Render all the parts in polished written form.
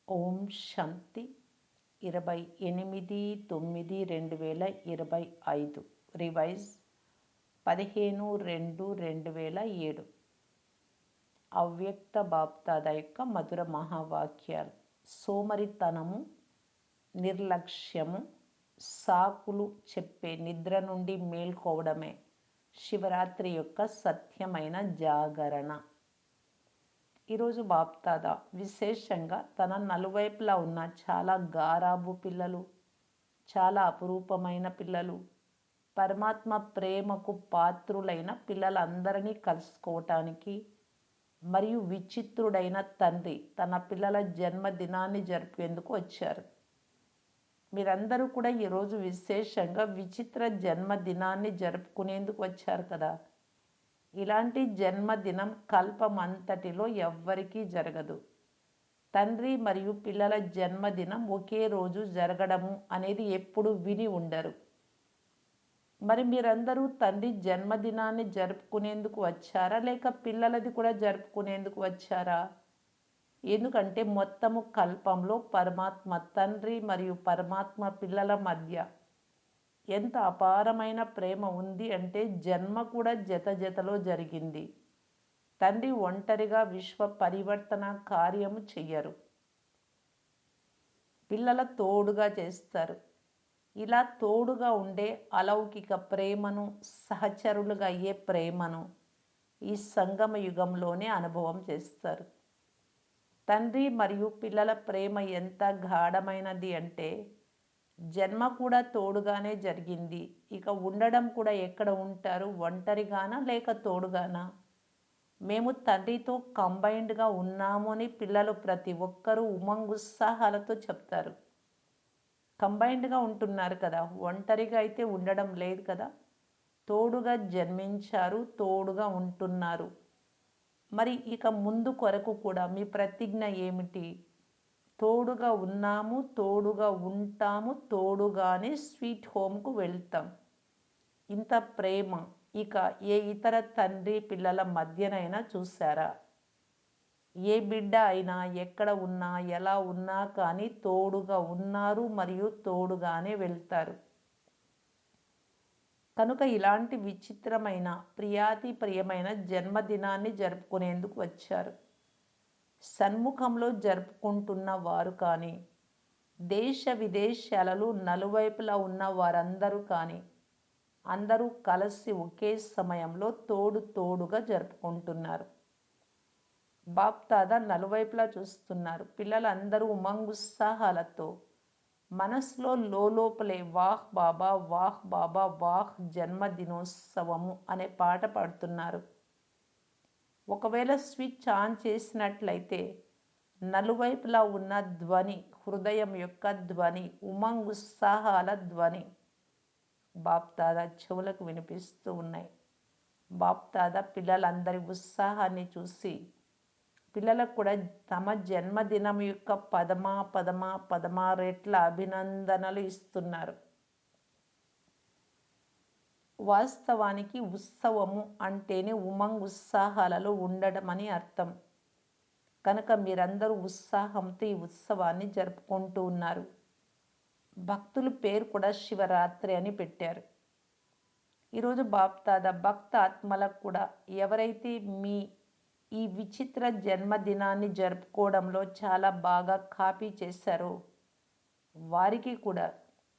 ఓం శాంతి 28/9/2025 revise 15/2/2007 అవ్యక్త బాప్దాద యొక్క మధుర మహావాక్యాలు. సోమరితనము, నిర్లక్ష్యము, సాకులు చెప్పే నిద్ర నుండి మేల్కోవడమే శివరాత్రి యొక్క సత్యమైన జాగరణ. ఈరోజు బాప్దాద విశేషంగా తన నలువైపులా ఉన్న చాలా గారాబు పిల్లలు, చాలా అపురూపమైన పిల్లలు, పరమాత్మ ప్రేమకు పాత్రులైన పిల్లలందరినీ కలుసుకోవటానికి మరియు విచిత్రుడైన తండ్రి తన పిల్లల జన్మదినాన్ని జరిపేందుకు వచ్చారు. మీరందరూ కూడా ఈరోజు విశేషంగా విచిత్ర జన్మదినాన్ని జరుపుకునేందుకు వచ్చారు కదా. ఇలాంటి జన్మదినం కల్పం అంతటిలో ఎవ్వరికీ జరగదు. తండ్రి మరియు పిల్లల జన్మదినం ఒకే రోజు జరగడము అనేది ఎప్పుడు విని ఉండరు. మరి మీరందరూ తండ్రి జన్మదినాన్ని జరుపుకునేందుకు వచ్చారా, లేక పిల్లలది కూడా జరుపుకునేందుకు వచ్చారా? ఎందుకంటే మొత్తము కల్పంలో పరమాత్మ తండ్రి మరియు పరమాత్మ పిల్లల మధ్య ఎంత అపారమైన ప్రేమ ఉంది అంటే జన్మ కూడా జత జతలో జరిగింది. తండ్రి ఒంటరిగా విశ్వ పరివర్తన కార్యము చెయ్యరు, పిల్లల తోడుగా చేస్తారు. ఇలా తోడుగా ఉండే అలౌకిక ప్రేమను, సహచరులుగా అయ్యే ప్రేమను ఈ సంగమ యుగంలోనే అనుభవం చేస్తారు. తండ్రి మరియు పిల్లల ప్రేమ ఎంత గాఢమైనది అంటే జన్మ కూడా తోడుగానే జరిగింది. ఇక ఉండడం కూడా ఎక్కడ ఉంటారు? ఒంటరిగానా లేక తోడుగానా? మేము తండ్రితో కంబైన్డ్గా ఉన్నాము అని పిల్లలు ప్రతి ఒక్కరూ ఉత్సాహాలతో చెప్తారు. కంబైన్డ్గా ఉంటున్నారు కదా, ఒంటరిగా అయితే ఉండడం లేదు కదా. తోడుగా జన్మించారు, తోడుగా ఉంటున్నారు. మరి ఇక ముందు కొరకు కూడా మీ ప్రతిజ్ఞ ఏమిటి? తోడుగా ఉన్నాము, తోడుగా ఉంటాము, తోడుగానే స్వీట్ హోమ్కు వెళ్తాం. ఇంత ప్రేమ ఇక ఏ ఇతర తండ్రి పిల్లల మధ్యనైనా చూసారా? ఏ బిడ్డ అయినా ఎక్కడ ఉన్నా ఎలా ఉన్నా కానీ తోడుగా ఉన్నారు మరియు తోడుగానే వెళ్తారు. కనుక ఇలాంటి విచిత్రమైన ప్రియాతి ప్రియమైన జన్మదినాన్ని జరుపుకునేందుకు వచ్చారు. సన్ముఖంలో జరుపుకుంటున్న వారు కానీ, దేశ విదేశాలలో నలువైపులా ఉన్న వారందరూ కానీ అందరూ కలిసి ఒకే సమయంలో తోడుగా జరుపుకుంటున్నారు. బాప్దాద నలువైపులా చూస్తున్నారు. పిల్లలందరూ ఉత్సాహాలతో మనసులో లోపలే వాహ్ బాబా, వాహ్ బాబా, వాహ్ జన్మదినోత్సవము అనే పాట పాడుతున్నారు. ఒకవేళ స్విచ్ ఆన్ చేసినట్లయితే నలువైపులా ఉన్న ధ్వని, హృదయం యొక్క ధ్వని, ఉత్సాహాల ధ్వని బాప్దాద చెవులకు వినిపిస్తూ ఉన్నాయి. బాప్దాద పిల్లలందరి ఉత్సాహాన్ని చూసి పిల్లలకు కూడా తమ జన్మదినం యొక్క పదమా రెట్ల అభినందనలు ఇస్తున్నారు. వాస్తవానికి ఉత్సవము అంటేనే ఉత్సాహాలలో ఉండడం అని అర్థం. కనుక మీరందరూ ఉత్సాహంతో ఈ ఉత్సవాన్ని జరుపుకుంటూ ఉన్నారు. భక్తుల పేరు కూడా శివరాత్రి అని పెట్టారు. ఈరోజు బాప్దాద భక్త ఆత్మలకు కూడా ఎవరైతే ఈ విచిత్ర జన్మదినాన్ని జరుపుకోవడంలో చాలా బాగా కాపీ చేశారో వారికి కూడా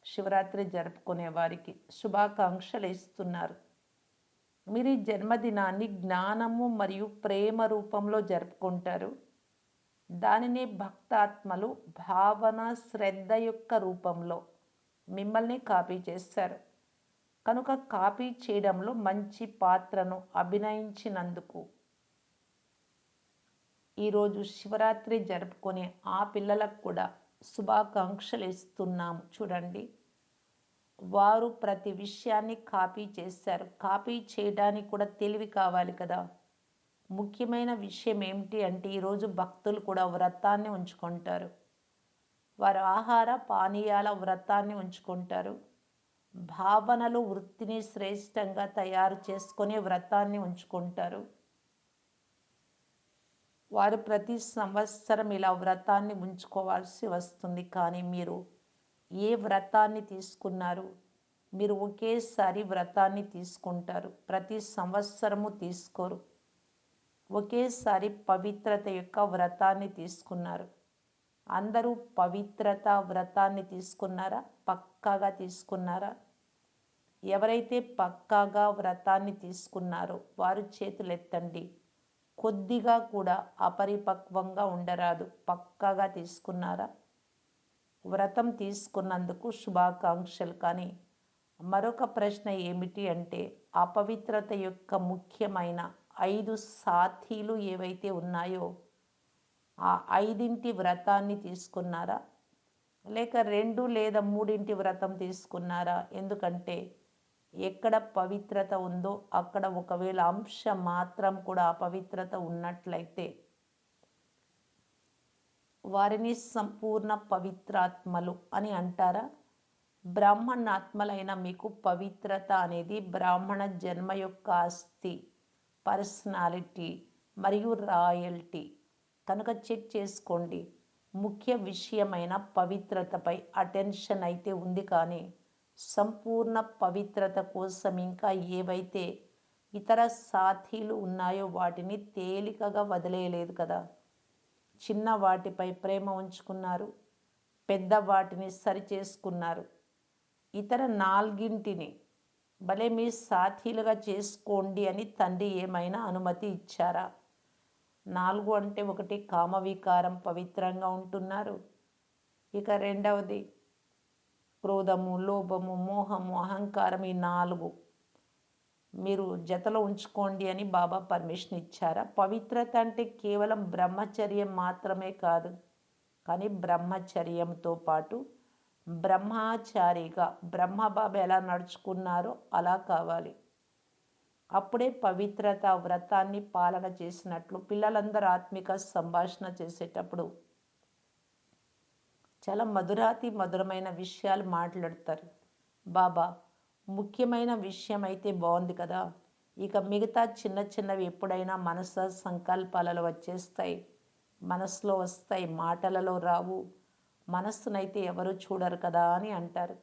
శివరాత్రి జరుపుకునే వారికి శుభాకాంక్షలు ఇస్తున్నారు. మీరు ఈ జన్మదినాన్ని జ్ఞానము మరియు ప్రేమ రూపంలో జరుపుకుంటారు. దానినే భక్తాత్మలు భావన, శ్రద్ధ యొక్క రూపంలో మిమ్మల్ని కాపీ చేస్తారు. కనుక కాపీ చేయడంలో మంచి పాత్రను అభినయించినందుకు ఈరోజు శివరాత్రి జరుపుకునే ఆ పిల్లలకు కూడా శుభాకాంక్షలు ఇస్తున్నాము. చూడండి, వారు ప్రతి విషయాన్ని కాపీ చేశారు. కాపీ చేయడానికి కూడా తెలివి కావాలి కదా. ముఖ్యమైన విషయం ఏమిటి అంటే ఈరోజు భక్తులు కూడా వ్రతాన్ని ఉంచుకుంటారు. వారు ఆహార పానీయాల వ్రతాన్ని ఉంచుకుంటారు. భావనలు వృత్తిని శ్రేష్టంగా తయారు చేసుకునే వ్రతాన్ని ఉంచుకుంటారు. వారు ప్రతి సంవత్సరం ఇలా వ్రతాన్ని ఉంచుకోవాల్సి వస్తుంది. కానీ మీరు ఏ వ్రతాన్ని తీసుకున్నారు? మీరు ఒకేసారి వ్రతాన్ని తీసుకుంటారు. ప్రతి సంవత్సరము తీసుకోరు. ఒకేసారి పవిత్రత యొక్క వ్రతాన్ని తీసుకున్నారు. అందరూ పవిత్రత వ్రతాన్ని తీసుకున్నారా? పక్కాగా తీసుకున్నారా? ఎవరైతే పక్కాగా వ్రతాన్ని తీసుకున్నారో వారు చేతులెత్తండి. కొద్దిగా కూడా అపరిపక్వంగా ఉండరాదు. పక్కాగా తీసుకున్నారా? వ్రతం తీసుకున్నందుకు శుభాకాంక్షలు. కానీ మరొక ప్రశ్న ఏమిటి అంటే, అపవిత్రత యొక్క ముఖ్యమైన 5 సాథీలు ఏవైతే ఉన్నాయో ఆ 5 వ్రతాన్ని తీసుకున్నారా? లేక 2 లేదా 3 వ్రతం తీసుకున్నారా? ఎందుకంటే ఎక్కడ పవిత్రత ఉందో అక్కడ ఒకవేళ అంశం మాత్రం కూడా అపవిత్రత ఉన్నట్లయితే వారిని సంపూర్ణ పవిత్రాత్మలు అని అంటారా? బ్రాహ్మణాత్మలైన మీకు పవిత్రత అనేది బ్రాహ్మణ జన్మ యొక్క ఆస్తి, పర్సనాలిటీ మరియు రాయల్టీ. కనుక చెక్ చేసుకోండి. ముఖ్య విషయమైన పవిత్రతపై అటెన్షన్ అయితే ఉంది, కానీ సంపూర్ణ పవిత్రత కోసం ఇంకా ఏవైతే ఇతర సాథీలు ఉన్నాయో వాటిని తేలికగా వదిలేయలేదు కదా. చిన్న వాటిపై ప్రేమ ఉంచుకున్నారు, పెద్ద వాటిని సరిచేసుకున్నారు. ఇతర 4 భలే మీ సాథీలుగా చేసుకోండి అని తండ్రి ఏమైనా అనుమతి ఇచ్చారా? 4 అంటే ఒకటి కామవికారం, పవిత్రంగా ఉంటున్నారు. ఇక రెండవది క్రోధము, లోభము, మోహము, అహంకారం. ఈ 4 మీరు జతలో ఉంచుకోండి అని బాబా పర్మిషన్ ఇచ్చారా? పవిత్రత అంటే కేవలం బ్రహ్మచర్యం మాత్రమే కాదు, కానీ బ్రహ్మచర్యంతో పాటు బ్రహ్మచారిగా బ్రహ్మబాబా ఎలా నడుచుకున్నారో అలా కావాలి. అప్పుడే పవిత్రత వ్రతాన్ని పాలన చేసినట్లు. పిల్లలందరూ ఆత్మిక సంభాషణ చేసేటప్పుడు చాలా మధురాతి మధురమైన విషయాలు మాట్లాడతారు. బాబా ముఖ్యమైన విషయం అయితే బాగుంది కదా, ఇక మిగతా చిన్న చిన్నవి ఎప్పుడైనా మనసు సంకల్పాలలో వచ్చేస్తాయి, మనసులో వస్తాయి, మాటలలో రావు. మనస్సునైతే ఎవరు చూడరు కదా అని అంటారు.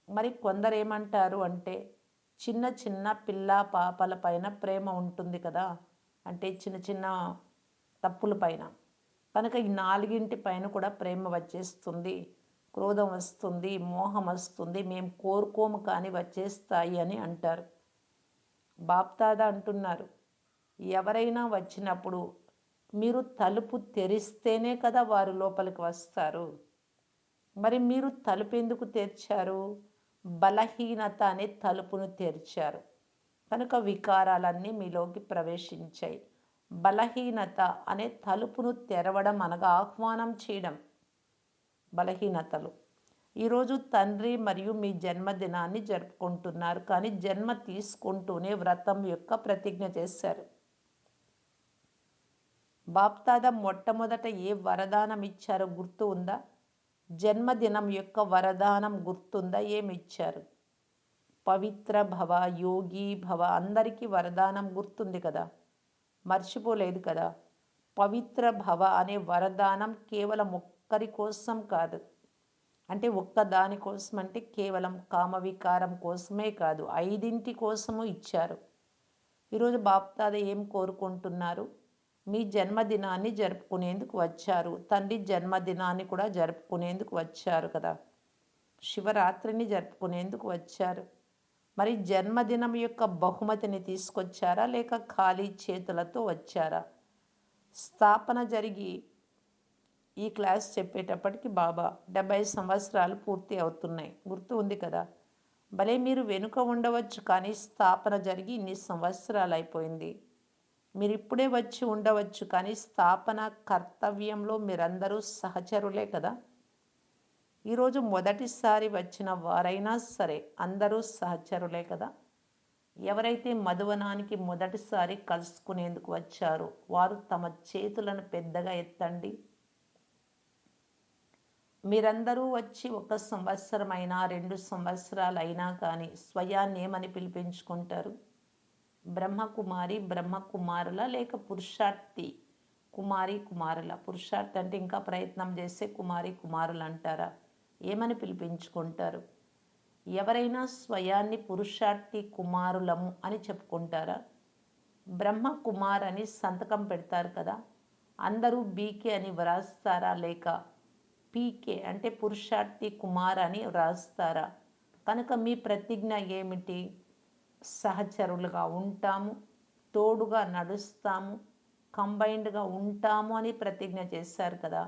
మరి కొందరు ఏమంటారు అంటే, చిన్న చిన్న పిల్ల పాపల పైన ప్రేమ ఉంటుంది కదా, అంటే చిన్న చిన్న తప్పుల పైన. కనుక ఈ 4 పైన కూడా ప్రేమ వచ్చేస్తుంది, క్రోధం వస్తుంది, మోహం వస్తుంది, మేము కోరుకోము కానీ వచ్చేస్తాయి అని అంటారు. బాప్దాదా అంటున్నారు, ఎవరైనా వచ్చినప్పుడు మీరు తలుపు తెరిస్తేనే కదా వారు లోపలికి వస్తారు. మరి మీరు తలుపు ఎందుకు తెరిచారు? బలహీనత అనే తలుపును తెరిచారు. కనుక వికారాలన్నీ మీలోకి ప్రవేశించాయి. బలహీనత అనే తలుపును తెరవడం అనగా ఆహ్వానం చేయడం. బలహీనతలు ఈరోజు తండ్రి మరియు మీ జన్మదినాన్ని జరుపుకుంటున్నారు, కానీ జన్మ తీసుకుంటూనే వ్రతం యొక్క ప్రతిజ్ఞ చేశారు. బాప్దాదా మొట్టమొదట ఏ వరదానం ఇచ్చారో గుర్తు ఉందా? జన్మదినం యొక్క వరదానం గుర్తుందా? ఏమిచ్చారు? పవిత్ర భవ, యోగి భవ. అందరికీ వరదానం గుర్తుంది కదా, మర్చిపోలేదు కదా. పవిత్ర భవ అనే వరదానం కేవలం ఒక్కరి కోసం కాదు, అంటే ఒక్క దానికోసం, అంటే కేవలం కామవికారం కోసమే కాదు, 5 కోసము ఇచ్చారు. ఈరోజు బాప్దాదా ఏం కోరుకుంటున్నారు? మీ జన్మదినాన్ని జరుపుకునేందుకు వచ్చారు, తండ్రి జన్మదినాన్ని కూడా జరుపుకునేందుకు వచ్చారు కదా, శివరాత్రిని జరుపుకునేందుకు వచ్చారు. మరి జన్మదినం యొక్క బహుమతిని తీసుకొచ్చారా లేక ఖాళీ చేతులతో వచ్చారా? స్థాపన జరిగి ఈ క్లాస్ చెప్పేటప్పటికి బాబా 70 సంవత్సరాలు పూర్తి అవుతున్నాయి, గుర్తు ఉంది కదా. భలే మీరు వెనుక ఉండవచ్చు, కానీ స్థాపన జరిగి ఇన్ని సంవత్సరాలు అయిపోయింది. మీరు ఇప్పుడే వచ్చి ఉండవచ్చు, కానీ స్థాపన కర్తవ్యంలో మీరందరూ సహచరులే కదా. ఈరోజు మొదటిసారి వచ్చిన వారైనా సరే అందరూ సహచరులే కదా. ఎవరైతే మధువనానికి మొదటిసారి కలుసుకునేందుకు వచ్చారో వారు తమ చేతులను పెద్దగా ఎత్తండి. మీరందరూ వచ్చి 1 సంవత్సరమైనా 2 సంవత్సరాలైనా కానీ స్వయాన్ని ఏమని పిలిపించుకుంటారు? బ్రహ్మకుమారి, బ్రహ్మకుమారుల లేక పురుషార్థి, కుమారి కుమారుల, పురుషార్థి అంటే ఇంకా ప్రయత్నం చేస్తే కుమారి కుమారులు అంటారా? ఏమని పిలిపించుకుంటారు? ఎవరైనా స్వయాన్ని పురుషార్థి కుమారులము అని చెప్పుకుంటారా? బ్రహ్మ కుమార్ అని సంతకం పెడతారు కదా, అందరూ బీకే అని వ్రాస్తారా, లేక పీకే అంటే పురుషార్థి కుమార్ అని వ్రాస్తారా? కనుక మీ ప్రతిజ్ఞ ఏమిటి? సహచరులుగా ఉంటాము, తోడుగా నడుస్తాము, కంబైన్డ్గా ఉంటాము అని ప్రతిజ్ఞ చేశారు కదా.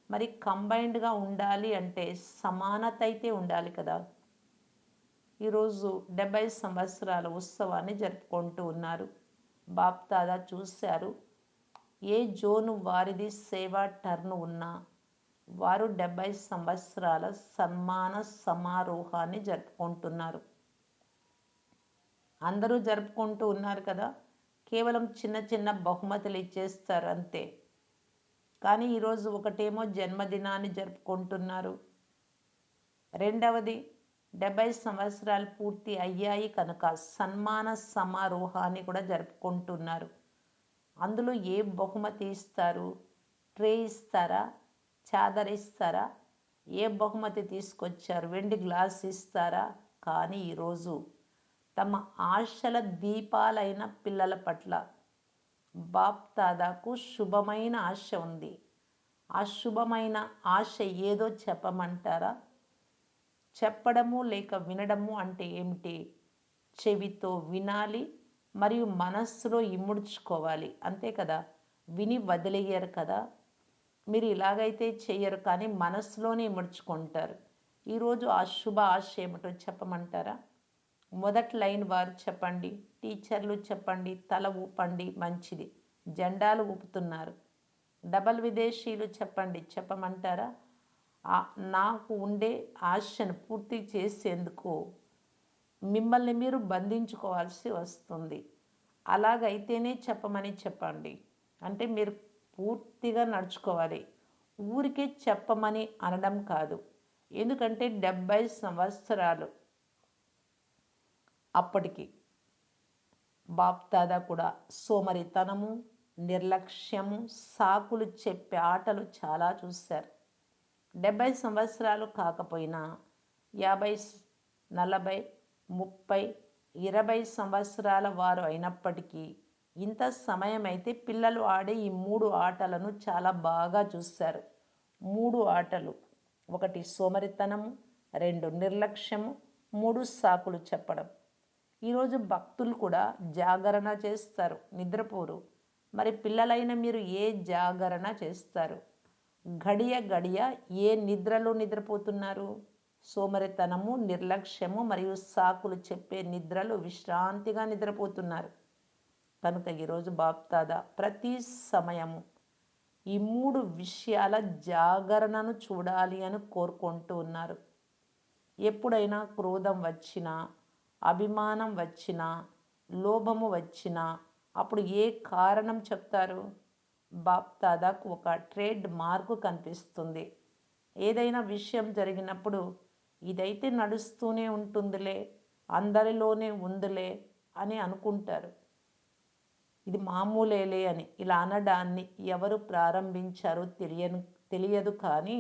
మరి కంబైన్డ్గా ఉండాలి అంటే సమానత అయితే ఉండాలి కదా. ఈరోజు 70 సంవత్సరాల ఉత్సవాన్ని జరుపుకుంటూ ఉన్నారు. బాప్దాదా చూశారు, ఏ జోను వారిది సేవా టర్న్ ఉన్నా వారు 70 సంవత్సరాల సన్మాన సమారోహాన్ని జరుపుకుంటున్నారు. అందరూ జరుపుకుంటూ ఉన్నారు కదా, కేవలం చిన్న చిన్న బహుమతులు ఇచ్చేస్తారు అంతే. కానీ ఈరోజు ఒకటేమో జన్మదినాన్ని జరుపుకుంటున్నారు, రెండవది 70 సంవత్సరాలు పూర్తి అయ్యాయి కనుక సన్మాన సమారోహాన్ని కూడా జరుపుకుంటున్నారు. అందులో ఏ బహుమతి ఇస్తారు? ట్రే ఇస్తారా? చాదర్ ఇస్తారా? ఏ బహుమతి తీసుకొచ్చారు? వెండి గ్లాస్ ఇస్తారా? కానీ ఈరోజు తమ ఆశల దీపాలైన పిల్లల పట్ల బాప్ దాదాకు శుభమైన ఆశ ఉంది. ఆ శుభమైన ఆశ ఏదో చెప్పమంటారా? చెప్పడము లేక వినడము అంటే ఏమిటి? చెవితో వినాలి మరియు మనస్సులో ఇముడ్చుకోవాలి, అంతే కదా. విని వదిలేయరు కదా. మీరు ఇలాగైతే చెయ్యరు, కానీ మనస్సులోనే ఇముడ్చుకుంటారు. ఈరోజు ఆ శుభ ఆశ ఏమిటో చెప్పమంటారా? మొదటి లైన్ వారు చెప్పండి, టీచర్లు చెప్పండి, తల ఊపండి, మంచిది. జెండాలు ఊపుతున్నారు. డబల్ విదేశీయులు చెప్పండి, చెప్పమంటారా? నాకు ఉండే ఆశను పూర్తి చేసేందుకు మిమ్మల్ని మీరు బంధించుకోవాల్సి వస్తుంది. అలాగైతేనే చెప్పమని చెప్పండి. అంటే మీరు పూర్తిగా నడుచుకోవాలి, ఊరికే చెప్పమని అనడం కాదు. ఎందుకంటే 70 సంవత్సరాలు అప్పటికి బాప్ దాదా కూడా సోమరితనము, నిర్లక్ష్యము, సాకులు చెప్పే ఆటలు చాలా చూశారు. 70 సంవత్సరాలు కాకపోయినా 50, 40, 30, 20 సంవత్సరాల వారు అయినప్పటికీ ఇంత సమయం అయితే పిల్లలు ఆడే ఈ 3 ఆటలను చాలా బాగా చూశారు. 3 ఆటలు: 1 సోమరితనము, 2 నిర్లక్ష్యము, 3 సాకులు చెప్పడం. ఈరోజు భక్తులు కూడా జాగరణ చేస్తారు, నిద్రపోరు. మరి పిల్లలైన మీరు ఏ జాగరణ చేస్తారు? గడియ గడియ ఏ నిద్రలో నిద్రపోతున్నారు? సోమరితనము, నిర్లక్ష్యము మరియు సాకులు చెప్పే నిద్రలో విశ్రాంతిగా నిద్రపోతున్నారు. కనుక ఈరోజు బాప్దాదా ప్రతి సమయము ఈ 3 విషయాల జాగరణను చూడాలి అని కోరుకుంటూ ఉన్నారు. ఎప్పుడైనా క్రోధం వచ్చినా, అభిమానం వచ్చినా, లోభము వచ్చినా అప్పుడు ఏ కారణం చెప్తారు? బాప్ దాదాకు ఒక ట్రేడ్ మార్కు కనిపిస్తుంది. ఏదైనా విషయం జరిగినప్పుడు ఇదైతే నడుస్తూనే ఉంటుందిలే, అందరిలోనే ఉందిలే అని అనుకుంటారు. ఇది మామూలేలే అని ఇలా అనడాన్ని ఎవరు ప్రారంభించారో తెలియదు, కానీ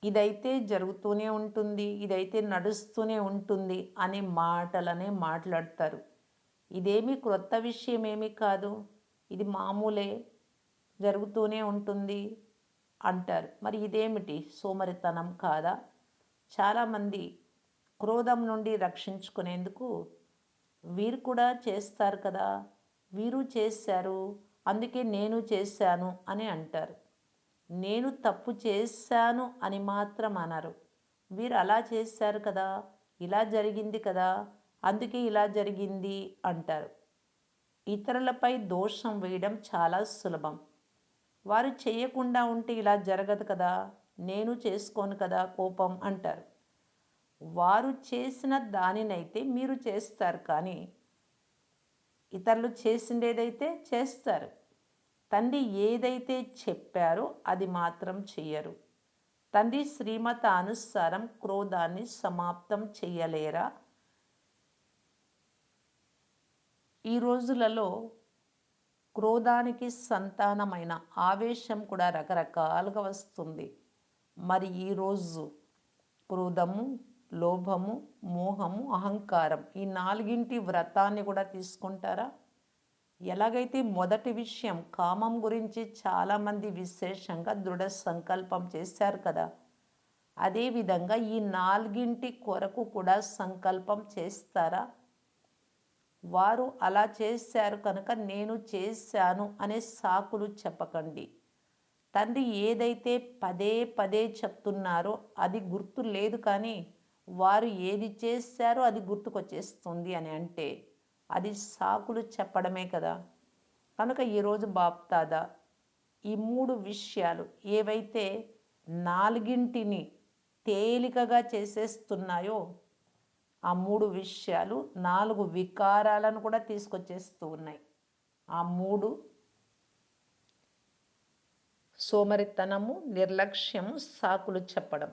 ఇదైతే జరుగుతూనే ఉంటుంది, ఇదైతే నడుస్తూనే ఉంటుంది అనే మాటలనే మాట్లాడతారు. ఇదేమీ క్రొత్త విషయం ఏమీ కాదు, ఇది మామూలే, జరుగుతూనే ఉంటుంది అంటారు. మరి ఇదేమిటి? సోమరితనం కాదా? చాలామంది క్రోధం నుండి రక్షించుకునేందుకు వీరు కూడా చేస్తారు కదా, వీరు చేశారు అందుకే నేను చేశాను అని అంటారు. నేను తప్పు చేశాను అని మాత్రం అనరు. వీరు అలా చేశారు కదా, ఇలా జరిగింది కదా, అందుకే ఇలా జరిగింది అంటారు. ఇతరులపై దోషం వేయడం చాలా సులభం. వారు చేయకుండా ఉంటే ఇలా జరగదు కదా, నేను చేసుకోను కదా కోపం అంటారు. వారు చేసిన దానినైతే మీరు చేస్తారు, కానీ ఇతరులు చేసిండేదైతే చేస్తారు. తండ్రి ఏదైతే చెప్పారో అది మాత్రం చెయ్యరు. తండ్రి శ్రీమతానుసారం క్రోధాన్ని సమాప్తం చెయ్యలేరా? ఈ రోజులలో క్రోధానికి సంతానమైన ఆవేశం కూడా రకరకాలుగా వస్తుంది. మరి ఈరోజు క్రోధము, లోభము, మోహము, అహంకారం ఈ నాలుగింటి వ్రతాన్ని కూడా తీసుకుంటారా? ఎలాగైతే మొదటి విషయం కామం గురించి చాలామంది విశేషంగా దృఢ సంకల్పం చేశారు కదా, అదేవిధంగా ఈ నాలుగింటి కొరకు కూడా సంకల్పం చేస్తారా? వారు అలా చేశారు కనుక నేను చేశాను అనే సాకులు చెప్పకండి. తండ్రి ఏదైతే పదే పదే చెప్తున్నారో అది గుర్తు లేదు, కానీ వారు ఏది చేశారో అది గుర్తుకొచ్చేస్తుంది అని అంటే అది సాకులు చెప్పడమే కదా. కనుక ఈరోజు బాప్దాదా ఈ మూడు విషయాలు ఏవైతే నాలుగింటిని తేలికగా చేసేస్తున్నాయో, ఆ మూడు విషయాలు నాలుగు వికారాలను కూడా తీసుకొచ్చేస్తూ ఉన్నాయి. ఆ మూడు సోమరితనము, నిర్లక్ష్యము, సాకులు చెప్పడం.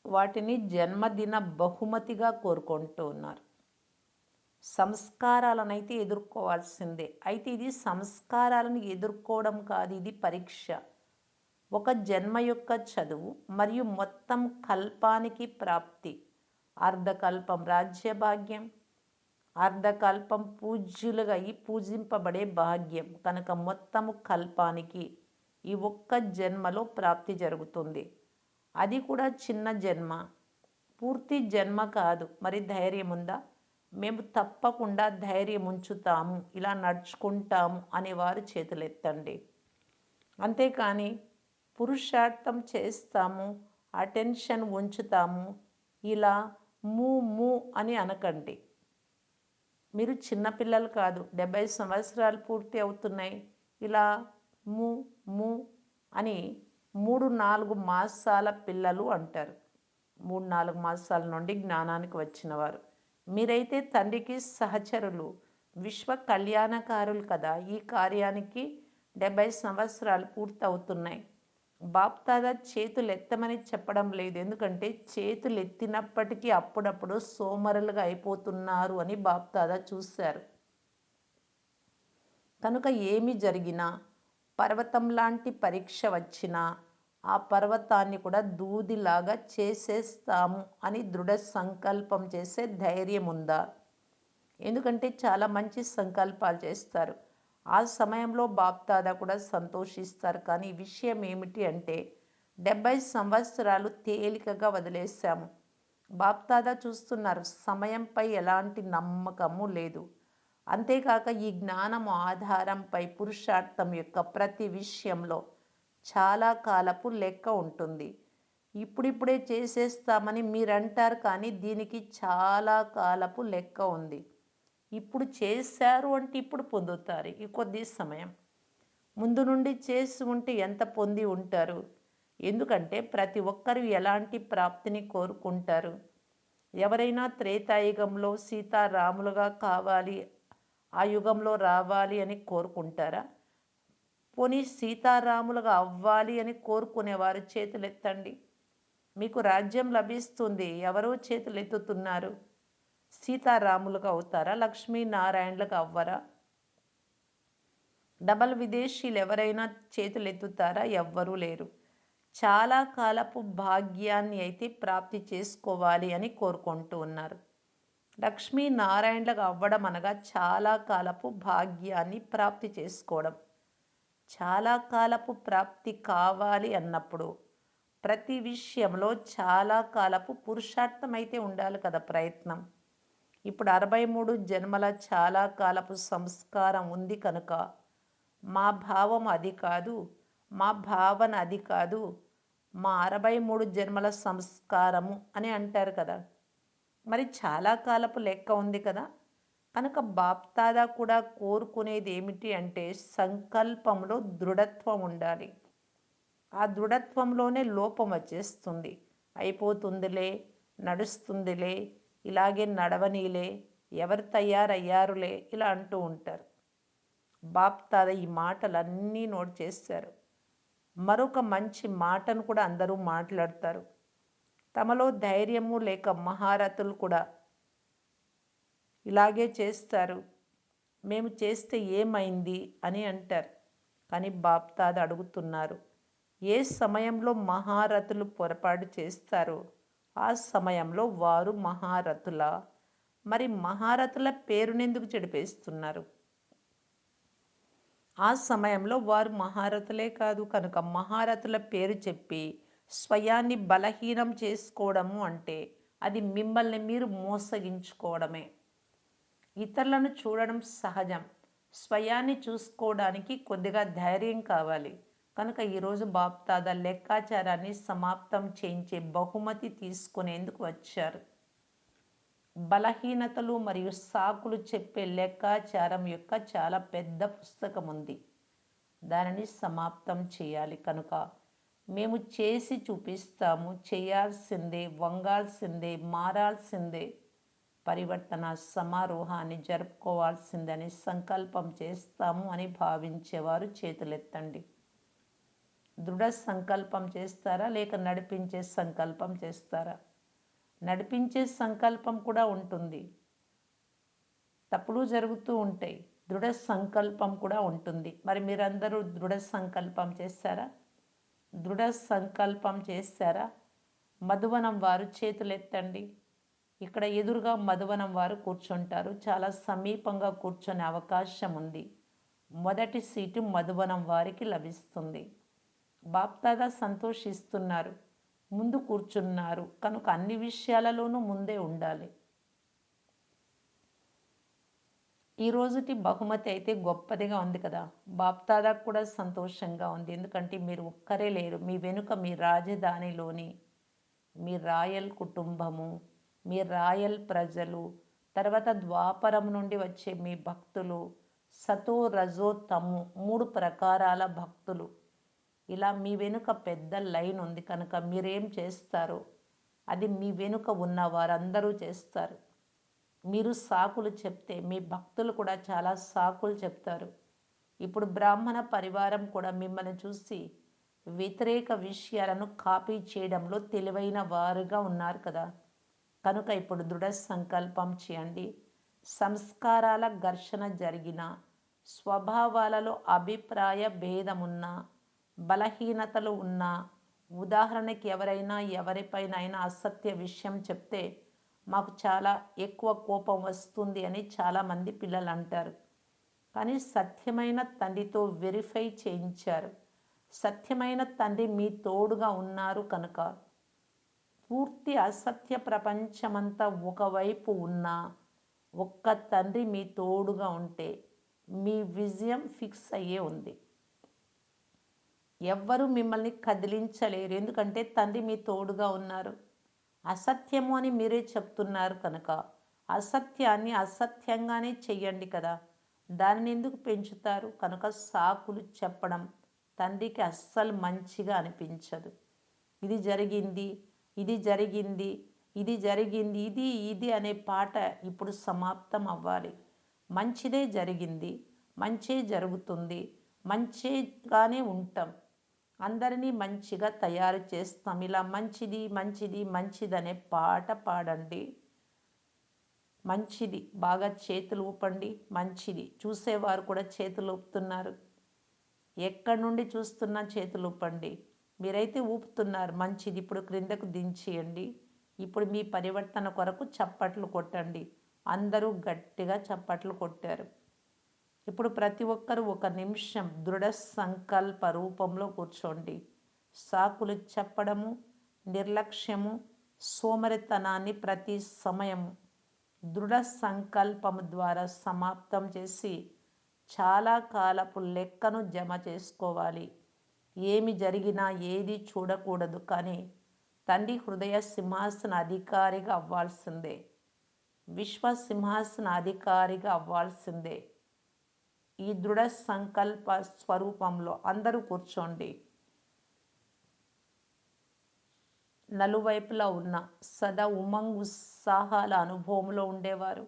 వాటిని జన్మదిన బహుమతిగా కోరుకుంటూ ఉన్నారు. సంస్కారాలనైతే ఎదుర్కోవాల్సిందే. అయితే ఇది సంస్కారాలను ఎదుర్కోవడం కాదు, ఇది పరీక్ష. ఒక జన్మ యొక్క చదువు మరియు మొత్తం కల్పానికి ప్రాప్తి. అర్ధకల్పం రాజ్యభాగ్యం, అర్ధకల్పం పూజ్యులుగా అయి పూజింపబడే భాగ్యం. కనుక మొత్తము కల్పానికి ఈ ఒక్క జన్మలో ప్రాప్తి జరుగుతుంది. అది కూడా చిన్న జన్మ, పూర్తి జన్మ కాదు. మరి ధైర్యం ఉందా? మేము తప్పకుండా ధైర్యం ఉంచుతాము, ఇలా నడుచుకుంటాము అనేవారు చేతులెత్తండి. అంతేకాని పురుషార్థం చేస్తాము, అటెన్షన్ ఉంచుతాము, ఇలా మూ మూ అని అనకండి. మీరు చిన్నపిల్లలు కాదు, 70 సంవత్సరాలు పూర్తి అవుతున్నాయి, ఇలా మూ మూ అని 3-4 మాసాల పిల్లలు అంటారు. 3-4 మాసాల నుండి జ్ఞానానికి వచ్చినవారు. మీరైతే తండ్రికి సహచరులు, విశ్వ కళ్యాణకారులు కదా. ఈ కార్యానికి 70 సంవత్సరాలు పూర్తవుతున్నాయి. బాప్దాదా చేతులు ఎత్తమని చెప్పడం లేదు, ఎందుకంటే చేతులు ఎత్తినప్పటికీ అప్పుడప్పుడు సోమరులుగా అయిపోతున్నారు అని బాప్దాదా చూశారు. కనుక ఏమి జరిగినా, పర్వతం లాంటి పరీక్ష వచ్చినా ఆ పర్వతాన్ని కూడా దూదిలాగా చేసేస్తాము అని దృఢ సంకల్పం చేసే ధైర్యం ఉందా? ఎందుకంటే చాలా మంచి సంకల్పాలు చేస్తారు. ఆ సమయంలో బాప్దాదా కూడా సంతోషిస్తారు. కానీ విషయం ఏమిటి అంటే 70 సంవత్సరాలు తేలికగా వదిలేశాము. బాప్దాదా చూస్తున్నారు, సమయంపై ఎలాంటి నమ్మకము లేదు. అంతేకాక ఈ జ్ఞానం ఆధారంపై పురుషార్థం యొక్క ప్రతి విషయంలో చాలా కాలపు లెక్క ఉంటుంది. ఇప్పుడిప్పుడే చేసేస్తామని మీరంటారు, కానీ దీనికి చాలా కాలపు లెక్క ఉంది. ఇప్పుడు చేశారు అంటే ఇప్పుడు పొందుతారు. ఈ కొద్ది సమయం ముందు నుండి చేసి ఉంటే ఎంత పొంది ఉంటారు. ఎందుకంటే ప్రతి ఒక్కరు ఎలాంటి ప్రాప్తిని కోరుకుంటారు. ఎవరైనా త్రేతాయుగంలో సీతారాములుగా కావాలి, ఆ యుగంలో రావాలి అని కోరుకుంటారా? పోనీ సీతారాములుగా అవ్వాలి అని కోరుకునేవారు చేతులెత్తండి. మీకు రాజ్యం లభిస్తుంది, ఎవరో చేతులెత్తుతున్నారు. సీతారాములుగా అవుతారా? లక్ష్మీనారాయణలుగా అవ్వరా? డబల్ విదేశీయులు ఎవరైనా చేతులెత్తుతారా? ఎవ్వరూ లేరు. చాలా కాలపు భాగ్యాన్ని అయితే ప్రాప్తి చేసుకోవాలి అని కోరుకుంటూ ఉన్నారు. లక్ష్మీనారాయణలుగా అవ్వడం అనగా చాలా కాలపు భాగ్యాన్ని ప్రాప్తి చేసుకోవడం. చాలా కాలపు ప్రాప్తి కావాలి అన్నప్పుడు ప్రతి విషయంలో చాలా కాలపు పురుషార్థం అయితే ఉండాలి కదా, ప్రయత్నం. ఇప్పుడు 63 జన్మల చాలా కాలపు సంస్కారం ఉంది కనుక మా భావం అది కాదు, మా భావన అది కాదు, మా 63 జన్మల సంస్కారము అని అంటారు కదా. మరి చాలా కాలపు లెక్క ఉంది కదా. కనుక బాప్దాదా కూడా కోరుకునేది ఏమిటి అంటే సంకల్పంలో దృఢత్వం ఉండాలి. ఆ దృఢత్వంలోనే లోపం వచ్చేస్తుంది. అయిపోతుందిలే, నడుస్తుందిలే, ఇలాగే నడవనీలే, ఎవరు తయారయ్యారులే, ఇలా అంటూ ఉంటారు. బాప్దాదా ఈ మాటలన్నీ నోట్ చేశారు. మరొక మంచి మాటను కూడా అందరూ మాట్లాడతారు. తమలో ధైర్యము లేక మహారథులు కూడా ఇలాగే చేస్తారు. మేము చేస్తే ఏమైంది అని అంటారు. కానీ బాప్తాద అడుగుతున్నారు, ఏ సమయంలో మహారథులు పొరపాటు చేస్తారో ఆ సమయంలో వారు మహారథులా? మరి మహారథుల పేరునెందుకు చెడిపేస్తున్నారు? ఆ సమయంలో వారు మహారథులే కాదు కనుక మహారథుల పేరు చెప్పి స్వయాన్ని బలహీనం చేసుకోవడము అంటే అది మిమ్మల్ని మీరు మోసగించుకోవడమే. ఇతరులను చూడడం సహజం, స్వయాన్ని చూసుకోవడానికి కొద్దిగా ధైర్యం కావాలి. కనుక ఈరోజు బాప్దాదా లెక్కాచారాన్ని సమాప్తం చేయించే బహుమతి తీసుకునేందుకు వచ్చారు. బలహీనతలు మరియు సాకులు చెప్పే లెక్కాచారం యొక్క చాలా పెద్ద పుస్తకం ఉంది. దానిని సమాప్తం చేయాలి కనుక మేము చేసి చూపిస్తాము, చేయాల్సిందే, వంగాల్సిందే, మారాల్సిందే, పరివర్తన సమారోహాన్ని జరుపుకోవాల్సిందని సంకల్పం చేస్తాము అని భావించేవారు చేతులెత్తండి. దృఢ సంకల్పం చేస్తారా లేక నడిపించే సంకల్పం చేస్తారా? నడిపించే సంకల్పం కూడా ఉంటుంది, తప్పులు జరుగుతూ ఉంటాయి. దృఢ సంకల్పం కూడా ఉంటుంది. మరి మీరందరూ దృఢ సంకల్పం చేస్తారా? దృఢ సంకల్పం చేస్తారా? మధువనం వారు చేతులెత్తండి. ఇక్కడ ఎదురుగా మధువనం వారు కూర్చుంటారు. చాలా సమీపంగా కూర్చొనే అవకాశం ఉంది. మొదటి సీటు మధువనం వారికి లభిస్తుంది. బాప్దాదా సంతోషిస్తున్నారు, ముందు కూర్చున్నారు కనుక అన్ని విషయాలలోనూ ముందే ఉండాలి. ఈ రోజుటి బహుమతి అయితే గొప్పదిగా ఉంది కదా. బాప్దాదాకు కూడా సంతోషంగా ఉంది, ఎందుకంటే మీరు ఒక్కరే లేరు. మీ వెనుక మీ రాజధానిలోని మీ రాయల్ కుటుంబము, మీ రాయల్ ప్రజలు, తర్వాత ద్వాపరం నుండి వచ్చే మీ భక్తులు, సతో రజో తము 3 ప్రకారాల భక్తులు, ఇలా మీ వెనుక పెద్ద లైన్ ఉంది కనుక మీరేం చేస్తారో అది మీ వెనుక ఉన్న వారందరూ చేస్తారు. మీరు సాకులు చెప్తే మీ భక్తులు కూడా చాలా సాకులు చెప్తారు. ఇప్పుడు బ్రాహ్మణ పరివారం కూడా మిమ్మల్ని చూసి వ్యతిరేక విషయాలను కాపీ చేయడంలో తెలివైన వారుగా ఉన్నారు కదా. కనుక ఇప్పుడు దృఢ సంకల్పం చేయండి. సంస్కారాల ఘర్షణ జరిగిన, స్వభావాలలో అభిప్రాయ భేదమున్న, బలహీనతలు ఉన్న, ఉదాహరణకి ఎవరైనా ఎవరిపైనైనా అసత్య విషయం చెప్తే మాకు చాలా ఎక్కువ కోపం వస్తుంది అని చాలామంది పిల్లలు అంటారు. కానీ సత్యమైన తండ్రితో వెరిఫై చేయించారు. సత్యమైన తండ్రి మీ తోడుగా ఉన్నారు కనుక పూర్తి అసత్య ప్రపంచమంతా ఒకవైపు ఉన్నా ఒక్క తండ్రి మీ తోడుగా ఉంటే మీ విజయం ఫిక్స్ అయ్యే ఉంది. ఎవ్వరూ మిమ్మల్ని కదిలించలేరు, ఎందుకంటే తండ్రి మీ తోడుగా ఉన్నారు. అసత్యము అని మీరే చెప్తున్నారు కనుక అసత్యాన్ని అసత్యంగానే చెయ్యండి కదా. దానిని ఎందుకు పెంచుతారు? కనుక సాకులు చెప్పడం తండ్రికి అస్సలు మంచిగా అనిపించదు. ఇది జరిగింది, ఇది జరిగింది, ఇది జరిగింది, ఇది ఇది అనే పాట ఇప్పుడు సమాప్తం అవ్వాలి. మంచిదే జరిగింది, మంచే జరుగుతుంది, మంచిగానే ఉంటాం, అందరినీ మంచిగా తయారు చేస్తాం, ఇలా మంచిది మంచిది మంచిదనే పాట పాడండి. మంచిది, బాగా చేతులు ఊపండి. మంచిది, చూసేవారు కూడా చేతులు ఊపుతున్నారు. ఎక్కడి నుండి చూస్తున్నా చేతులు ఊపండి. మీరైతే ఊపుతున్నారు, మంచిది. ఇప్పుడు క్రిందకు దించేయండి. ఇప్పుడు మీ పరివర్తన కొరకు చప్పట్లు కొట్టండి. అందరూ గట్టిగా చప్పట్లు కొట్టారు. ఇప్పుడు ప్రతి ఒక్కరూ 1 నిమిషం దృఢ సంకల్ప రూపంలో కూర్చోండి. సాకులు చెప్పడము, నిర్లక్ష్యము, సోమరితనాన్ని ప్రతి సమయము దృఢ సంకల్పము ద్వారా సమాప్తం చేసి చాలా కాలపు లెక్కను జమ చేసుకోవాలి. ఏమి జరిగినా ఏది చూడకూడదు, కానీ తండ్రి హృదయ సింహాసన అధికారిగా అవ్వాల్సిందే, విశ్వ సింహాసన అధికారిగా అవ్వాల్సిందే. ఈ దృఢ సంకల్ప స్వరూపంలో అందరూ కూర్చోండి. నలువైపులా ఉన్న సదా ఉమంగ్ ఉత్సాహాల అనుభవంలో ఉండేవారు,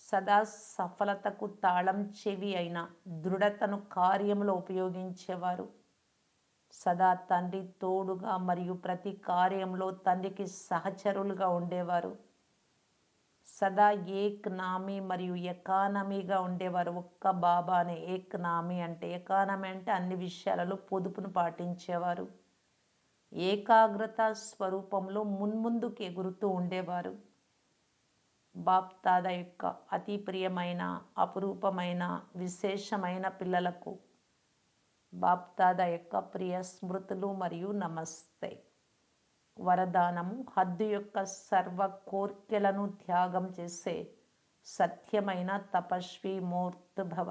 సదా సఫలతకు తాళం చెవి అయిన దృఢతను కార్యంలో ఉపయోగించేవారు, సదా తండ్రి తోడుగా మరియు ప్రతి కార్యంలో తండ్రికి సహచరులుగా ఉండేవారు, సదా ఏక్ నామీ మరియు ఎకానమీగా ఉండేవారు. ఒక్క బాబానే ఏక్ నామీ అంటే, ఎకానమీ అంటే అన్ని విషయాలలో పొదుపును పాటించేవారు. ఏకాగ్రత స్వరూపంలో మున్ముందుకు ఎగురుతూ ఉండేవారు. బాప్ దాదా యొక్క అతి ప్రియమైన, అపురూపమైన, విశేషమైన పిల్లలకు బాప్ దాదా యొక్క ప్రియ స్మృతులు మరియు నమస్తే. వరదానము: హద్దు యొక్క సర్వ కోర్కెలను త్యాగం చేసే సత్యమైన తపస్వి మూర్తిభవ.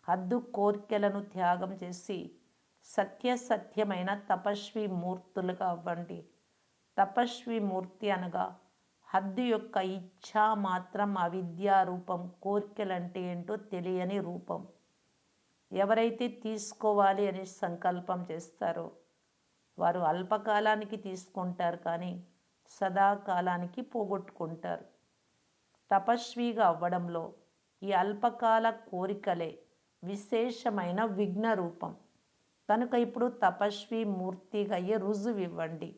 హద్దు కోర్కెలను త్యాగం చేసి సత్యమైన తపస్వి మూర్తులుగా అవ్వండి. తపస్వి మూర్తి అనగా హద్దు యొక్క ఇచ్ఛా మాత్రం అవిద్యా రూపం. కోర్కెలంటే ఏంటో తెలియని రూపం. ఎవరైతే తీసుకోవాలి అని సంకల్పం చేస్తారో వారు అల్పకాలానికి తీసుకుంటారు, కానీ సదాకాలానికి పోగొట్టుకుంటారు. తపస్విగా అవ్వడంలో ఈ అల్పకాల కోరికలే విశేషమైన విఘ్న రూపం. కనుక ఇప్పుడు తపస్వి మూర్తిగా అయ్యే రుజువు ఇవ్వండి.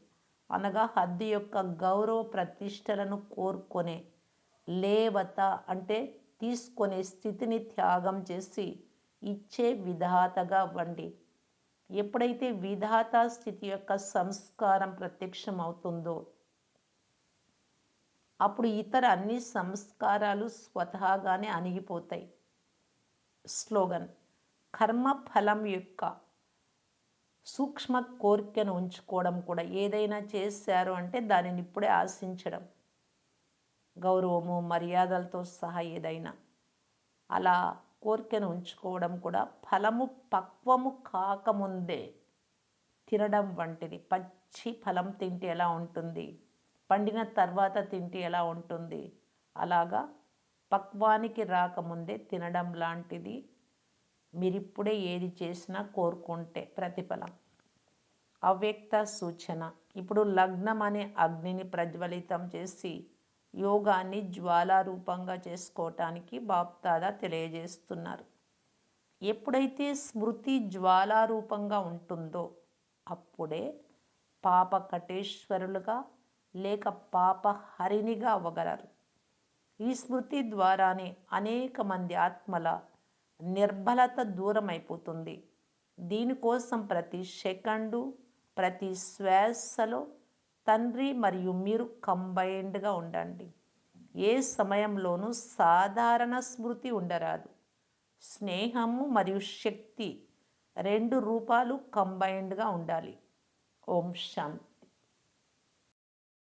అనగా హద్దు యొక్క గౌరవ ప్రతిష్టలను కోరుకునే లేవత అంటే తీసుకునే స్థితిని త్యాగం చేసి ఇచ్చే విధాతగా అవ్వండి. ఎప్పుడైతే విధాత స్థితి యొక్క సంస్కారం ప్రత్యక్షం అవుతుందో అప్పుడు ఇతర అన్ని సంస్కారాలు స్వతహాగానే అణిగిపోతాయి. స్లోగన్: కర్మ ఫలం యొక్క సూక్ష్మ కోరికను ఉంచుకోవడం కూడా. ఏదైనా చేశారు అంటే దానిని ఇప్పుడే ఆశించడం, గౌరవము మర్యాదలతో సహా ఏదైనా అలా కోరికను ఉంచుకోవడం కూడా ఫలము పక్వము కాకముందే తినడం వంటిది. పచ్చి ఫలం తింటే ఎలా ఉంటుంది, పండిన తర్వాత తింటే ఎలా ఉంటుంది, అలాగా పక్వానికి రాకముందే తినడం లాంటిది. మీరిప్పుడే ఏది చేసినా కోరుకుంటే ప్రతిఫలం. అవ్యక్త సూచన: ఇప్పుడు లగ్నం అనే అగ్నిని ప్రజ్వలితం చేసి యోగాన్ని జ్వాలారూపంగా చేసుకోవటానికి బాప్ దాదా తెలియజేస్తున్నారు. ఎప్పుడైతే స్మృతి జ్వాలారూపంగా ఉంటుందో అప్పుడే పాపకటేశ్వరులుగా లేక పాపహరినిగా అవ్వగలరు. ఈ స్మృతి ద్వారానే అనేక మంది ఆత్మల నిర్బలత దూరం అయిపోతుంది. దీనికోసం ప్రతి సెకండు, ప్రతి శ్వాసలో తండ్రి మరియు మీరు కంబైన్డ్గా ఉండండి. ఏ సమయంలోనూ సాధారణ స్మృతి ఉండరాదు. స్నేహము మరియు శక్తి రెండు రూపాలు కంబైన్డ్గా ఉండాలి. ఓం శాంతి.